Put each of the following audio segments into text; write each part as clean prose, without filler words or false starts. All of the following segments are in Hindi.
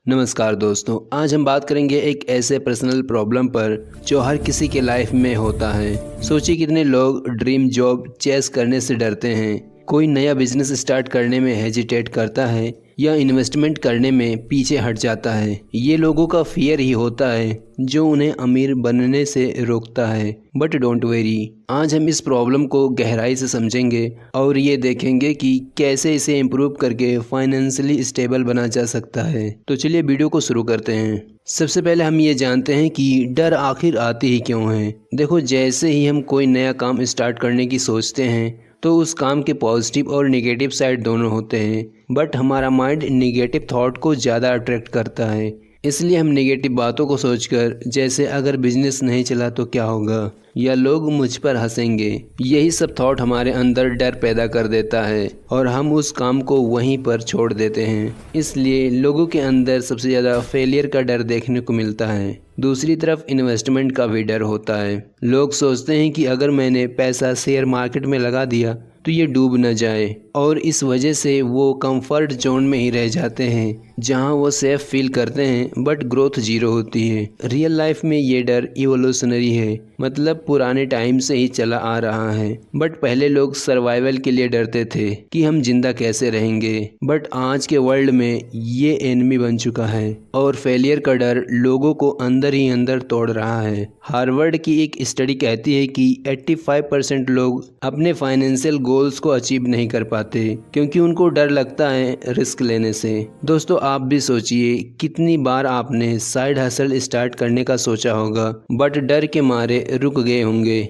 नमस्कार दोस्तों, आज हम बात करेंगे एक ऐसे पर्सनल प्रॉब्लम पर जो हर किसी के लाइफ में होता है। सोचिए कितने लोग ड्रीम जॉब चेस करने से डरते हैं, कोई नया बिजनेस स्टार्ट करने में हेजिटेट करता है या इन्वेस्टमेंट करने में पीछे हट जाता है। ये लोगों का फियर ही होता है जो उन्हें अमीर बनने से रोकता है। बट डोंट वेरी, आज हम इस प्रॉब्लम को गहराई से समझेंगे और ये देखेंगे कि कैसे इसे इम्प्रूव करके फाइनेंशियली स्टेबल बना जा सकता है। तो चलिए वीडियो को शुरू करते हैं। सबसे पहले हम ये जानते हैं कि डर आखिर आती ही क्यों है। देखो, जैसे ही हम कोई नया काम स्टार्ट करने की सोचते हैं तो उस काम के पॉजिटिव और नेगेटिव साइड दोनों होते हैं, बट हमारा माइंड नेगेटिव थॉट को ज़्यादा अट्रैक्ट करता है। इसलिए हम नेगेटिव बातों को सोचकर, जैसे अगर बिजनेस नहीं चला तो क्या होगा या लोग मुझ पर हंसेंगे, यही सब थॉट हमारे अंदर डर पैदा कर देता है और हम उस काम को वहीं पर छोड़ देते हैं। इसलिए लोगों के अंदर सबसे ज़्यादा फेलियर का डर देखने को मिलता है। दूसरी तरफ इन्वेस्टमेंट का भी डर होता है। लोग सोचते हैं कि अगर मैंने पैसा शेयर मार्केट में लगा दिया तो ये डूब न जाए, और इस वजह से वो कंफर्ट जोन में ही रह जाते हैं जहां वो सेफ फील करते हैं, बट ग्रोथ जीरो होती है। रियल लाइफ में ये डर इवोल्यूशनरी है, मतलब पुराने टाइम से ही चला आ रहा है। बट पहले लोग सर्वाइवल के लिए डरते थे कि हम जिंदा कैसे रहेंगे, बट आज के वर्ल्ड में ये एनिमी बन चुका है और फेलियर का डर लोगों को अंदर ही अंदर तोड़ रहा है। हार्वर्ड की एक स्टडी कहती है कि 85% लोग अपने फाइनेंशियल गोल्स को अचीव नहीं कर पाते क्योंकि उनको डर लगता है रिस्क लेने से। दोस्तों, आप भी सोचिए कितनी बार आपने साइड हसल स्टार्ट करने का सोचा होगा बट डर के मारे रुक गए होंगे।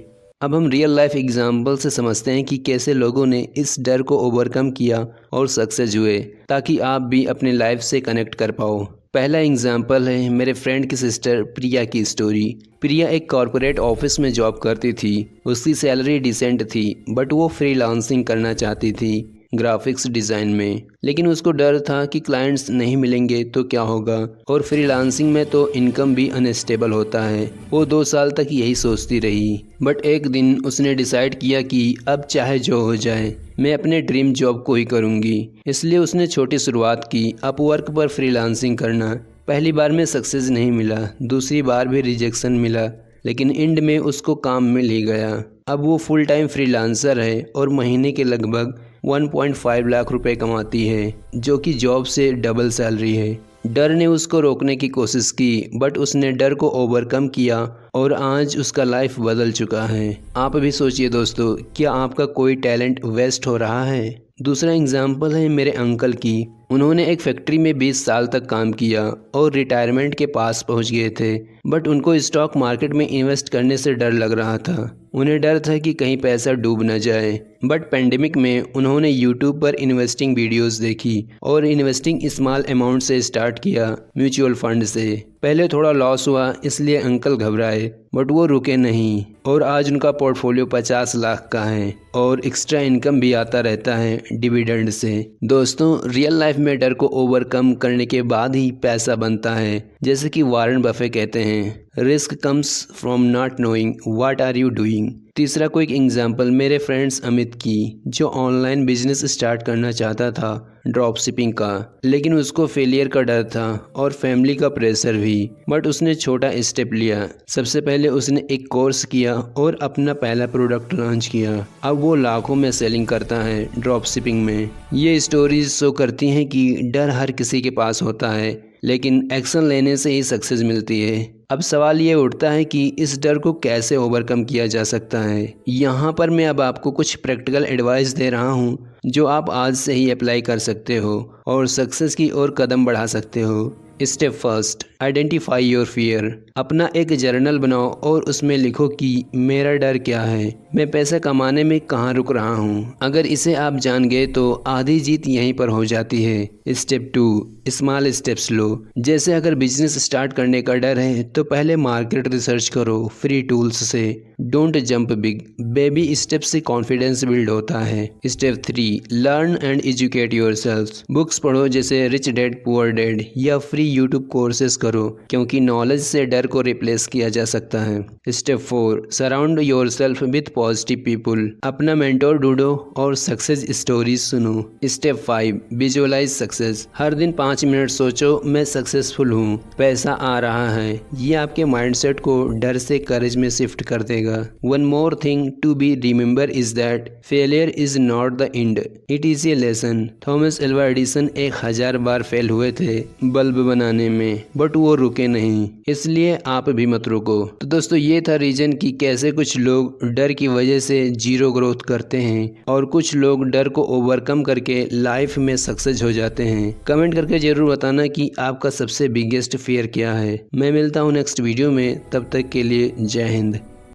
अब हम रियल लाइफ एग्जाम्पल से समझते हैं कि कैसे लोगों ने इस डर को ओवरकम किया और सक्सेस हुए, ताकि आप भी अपने लाइफ से कनेक्ट कर पाओ। पहला एग्जाम्पल है मेरे फ्रेंड की सिस्टर प्रिया की स्टोरी। प्रिया एक कॉरपोरेट ऑफिस में जॉब करती थी। उसकी सैलरी डिसेंट थी, बट वो फ्रीलांसिंग करना चाहती थी ग्राफिक्स डिज़ाइन में। लेकिन उसको डर था कि क्लाइंट्स नहीं मिलेंगे तो क्या होगा, और फ्रीलांसिंग में तो इनकम भी अनस्टेबल होता है। वो 2 साल तक यही सोचती रही, बट एक दिन उसने डिसाइड किया कि अब चाहे जो हो जाए मैं अपने ड्रीम जॉब को ही करूँगी। इसलिए उसने छोटी शुरुआत की, अपवर्क पर फ्रीलांसिंग करना। पहली बार में सक्सेस नहीं मिला, दूसरी बार भी रिजेक्शन मिला, लेकिन एंड में उसको काम मिल ही गया। अब वो फुल टाइम फ्रीलांसर है और महीने के लगभग 1.5 लाख रुपए कमाती है, जो कि जॉब से डबल सैलरी है। डर ने उसको रोकने की कोशिश की, बट उसने डर को ओवरकम किया और आज उसका लाइफ बदल चुका है। आप भी सोचिए दोस्तों, क्या आपका कोई टैलेंट वेस्ट हो रहा है? दूसरा एग्जाम्पल है मेरे अंकल की। उन्होंने एक फैक्ट्री में 20 साल तक काम किया और रिटायरमेंट के पास पहुंच गए थे, बट उनको स्टॉक मार्केट में इन्वेस्ट करने से डर लग रहा था। उन्हें डर था कि कहीं पैसा डूब न जाए। बट पेंडेमिक में उन्होंने यूट्यूब पर इन्वेस्टिंग वीडियोस देखी और इन्वेस्टिंग स्मॉल अमाउंट से स्टार्ट किया, म्यूचुअल फंड से। पहले थोड़ा लॉस हुआ, इसलिए अंकल घबराए, बट वो रुके नहीं और आज उनका पोर्टफोलियो 50 लाख का है और एक्स्ट्रा इनकम भी आता रहता है डिविडेंड से। दोस्तों, रियल लाइफ में डर को ओवरकम करने के बाद ही पैसा बनता है। जैसे कि वॉरेन बफे कहते हैं, risk comes from not knowing what are you doing. तीसरा क्विक एग्जाम्पल मेरे फ्रेंड्स अमित की, जो ऑनलाइन बिजनेस स्टार्ट करना चाहता था ड्रॉप शिपिंग का, लेकिन उसको फेलियर का डर था और फैमिली का प्रेशर भी। बट उसने छोटा स्टेप लिया। सबसे पहले उसने एक कोर्स किया और अपना पहला प्रोडक्ट लॉन्च किया। अब वो लाखों में सेलिंग करता है ड्रॉप शिपिंग में। ये स्टोरीज शो करती हैं कि डर हर किसी के पास होता है, लेकिन एक्शन लेने से ही सक्सेस मिलती है। अब सवाल ये उठता है कि इस डर को कैसे ओवरकम किया जा सकता है। यहाँ पर मैं अब आपको कुछ प्रैक्टिकल एडवाइस दे रहा हूँ जो आप आज से ही अप्लाई कर सकते हो और सक्सेस की ओर कदम बढ़ा सकते हो। Step first, identify your fear. अपना एक जर्नल बनाओ और उसमें लिखो कि मेरा डर क्या है, मैं पैसा कमाने में कहाँ रुक रहा हूँ। अगर इसे आप जान गए तो आधी जीत यहीं पर हो जाती है। स्टेप 2, स्मॉल स्टेप्स लो। जैसे अगर बिजनेस स्टार्ट करने का डर है तो पहले मार्केट रिसर्च करो फ्री टूल्स से। Don't jump big, baby step से कॉन्फिडेंस बिल्ड होता है। Step 3, learn and educate yourself. Books पढ़ो जैसे रिच डैड पुअर डैड या फ्री यूट्यूब कोर्सेज करो, क्योंकि नॉलेज से डर को रिप्लेस किया जा सकता है। Step 4, surround yourself with positive people. अपना मेंटोर ढूंढो और सक्सेस स्टोरीज सुनो। Step 5, visualise success. हर दिन 5 मिनट सोचो मैं सक्सेसफुल हूँ, पैसा आ रहा है। ये आपके माइंडसेट को डर से करेज में शिफ्ट कर देगा। One more thing to be remember is that failure is not the end, it is a lesson. Thomas Alva Edison 1000 बार फेल हुए थे बल्ब बनाने में, बट वो रुके नहीं, इसलिए आप भी मत रुको। तो दोस्तों ये था रीजन कि कैसे कुछ लोग डर की वजह से जीरो ग्रोथ करते हैं और कुछ लोग डर को ओवरकम करके लाइफ में सक्सेस हो जाते हैं। कमेंट करके जरूर बताना कि आपका सबसे बिगेस्ट फियर क्या है। मैं मिलता हूँ नेक्स्ट वीडियो में, तब तक के लिए जय हिंद।